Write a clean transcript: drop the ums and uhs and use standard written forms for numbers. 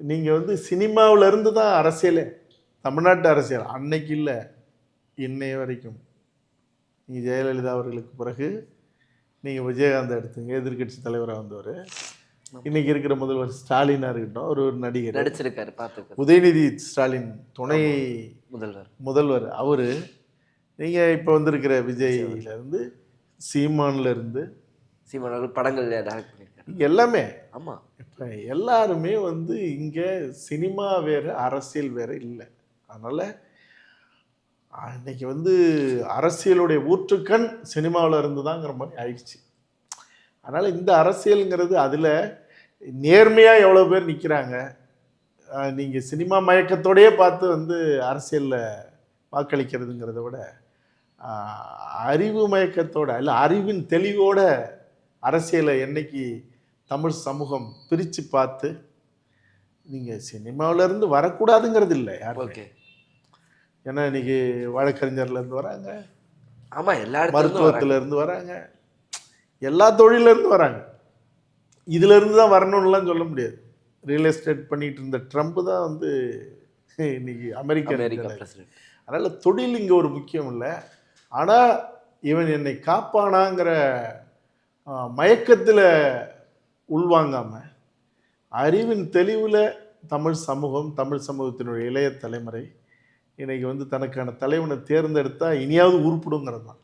நீங்கள் வந்து சினிமாவிலேருந்து தான் அரசியலே, தமிழ்நாட்டு அரசியல் அன்னைக்கு இல்லை, இன்னைய வரைக்கும். நீங்கள் ஜெயலலிதா அவர்களுக்கு பிறகு நீங்கள் விஜயகாந்த் எடுத்துங்க, எதிர்கட்சி தலைவராக வந்தவர். இன்னைக்கு இருக்கிற முதல்வர் ஸ்டாலினாக இருக்கட்டும், ஒரு நடிகர் நடிச்சிருக்காரு, பார்த்துக்க. உதயநிதி ஸ்டாலின் துணை முதல்வர் அவர். நீங்கள் இப்போ வந்திருக்கிற விஜயிலேருந்து, சீமான்லேருந்து, சீமான் படங்கள் டைரக்ட் பண்ணியிருக்காரு எல்லாமே. ஆமாம், இப்போ எல்லாருமே வந்து இங்கே சினிமா வேறு அரசியல் வேறு இல்லை. அதனால் இன்னைக்கு வந்து அரசியலுடைய ஊற்றுக்கண் சினிமாவில் இருந்து தாங்கிற மாதிரி ஆயிடுச்சு. அதனால் இந்த அரசியலுங்கிறது அதில் நேர்மையாக எவ்வளோ பேர் நிற்கிறாங்க. நீங்கள் சினிமா மயக்கத்தோடையே பார்த்து வந்து அரசியலில் வாக்களிக்கிறதுங்கிறத விட அறிவு மயக்கத்தோட இல்லை அறிவின் தெளிவோட அரசியலை என்னைக்கு தமிழ் சமூகம் பிரித்து பார்த்து, நீங்கள் சினிமாவிலேருந்து வரக்கூடாதுங்கிறது இல்லை யாரும். ஓகே, ஏன்னா இன்றைக்கி வழக்கறிஞர்லேருந்து வராங்க, ஆமாம், எல்லா மருத்துவத்திலேருந்து வராங்க, எல்லா தொழிலேருந்து வராங்க. இதிலேருந்து தான் வரணும்லாம் சொல்ல முடியாது. ரியல் எஸ்டேட் பண்ணிகிட்டு இருந்த ட்ரம்ப் தான் வந்து இன்னைக்கு அமெரிக்கா பிரசிடென்ட். அதனால் தொழில் இங்கே ஒரு முக்கியம் இல்லை. ஆனால் இவன் என்னை காப்பானாங்கிற மயக்கத்தில் உள்வாங்காமல் அறிவின் தெளிவில் தமிழ் சமூகம், தமிழ் சமூகத்தினுடைய இளைய தலைமுறை இன்னைக்கு வந்து தனக்கான தலைவனை தேர்ந்தெடுத்தால் இனியாவது உருப்பிடுங்கிறது தான்.